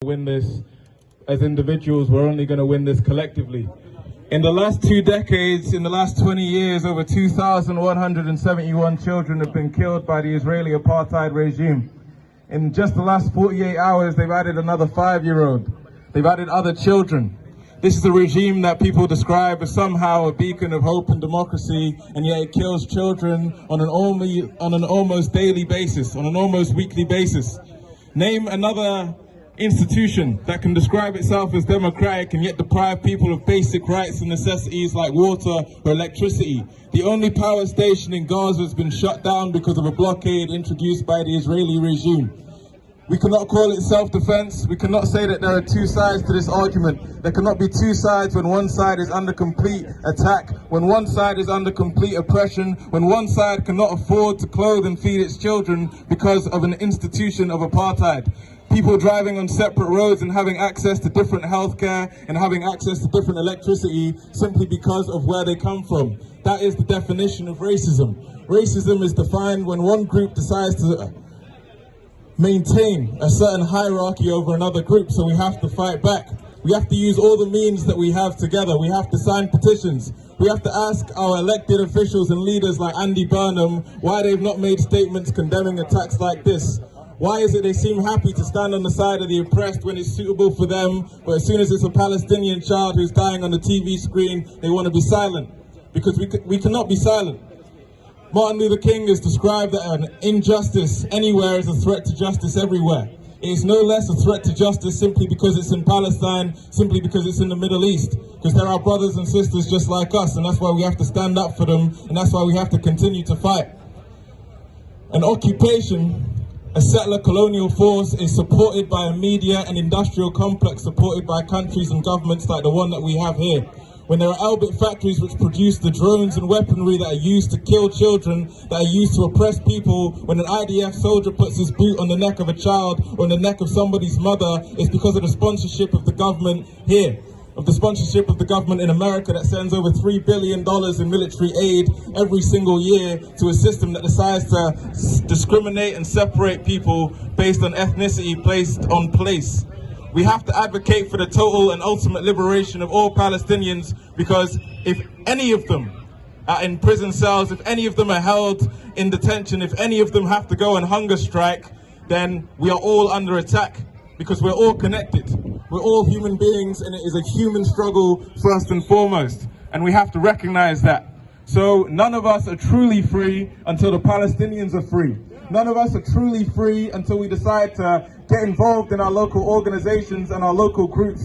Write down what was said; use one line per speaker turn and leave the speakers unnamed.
win this as individuals, we're only going to win this collectively. In the last 2 decades, in the last 20 years, over 2,171 children have been killed by the Israeli apartheid regime. In just the last 48 hours, they've added another 5-year-old. They've added other children. This is a regime that people describe as somehow a beacon of hope and democracy, and yet it kills children on an almost daily basis, on an almost weekly basis. Name another institution that can describe itself as democratic and yet deprive people of basic rights and necessities like water or electricity. The only power station in Gaza has been shut down because of a blockade introduced by the Israeli regime. We cannot call it self-defense. We cannot say that there are 2 sides to this argument. There cannot be 2 sides when one side is under complete attack, when one side is under complete oppression, when one side cannot afford to clothe and feed its children because of an institution of apartheid. People driving on separate roads and having access to different healthcare and having access to different electricity simply because of where they come from. That is the definition of racism. Racism is defined when one group decides to maintain a certain hierarchy over another group, so we have to fight back. We have to use all the means that we have together. We have to sign petitions. We have to ask our elected officials and leaders like Andy Burnham why they've not made statements condemning attacks like this. Why is it they seem happy to stand on the side of the oppressed when it's suitable for them, but as soon as it's a Palestinian child who's dying on the TV screen, they want to be silent? Because we cannot be silent. Martin Luther King has described that an injustice anywhere is a threat to justice everywhere. It is no less a threat to justice simply because it's in Palestine, simply because it's in the Middle East, because there are brothers and sisters just like us, and that's why we have to stand up for them, and that's why we have to continue to fight. An occupation, a settler colonial force, is supported by a media and industrial complex supported by countries and governments like the one that we have here. When there are Albert factories which produce the drones and weaponry that are used to kill children, that are used to oppress people, when an IDF soldier puts his boot on the neck of a child or on the neck of somebody's mother, it's because of the sponsorship of the government here, of the sponsorship of the government in America that sends over $3 billion in military aid every single year to a system that decides to discriminate and separate people based on ethnicity, based on place. We have to advocate for the total and ultimate liberation of all Palestinians, because if any of them are in prison cells, if any of them are held in detention, if any of them have to go on hunger strike, then we are all under attack, because we're all connected. We're all human beings, and it is a human struggle first and foremost, and we have to recognize that. So none of us are truly free until the Palestinians are free. None of us are truly free until we decide to get involved in our local organizations and our local groups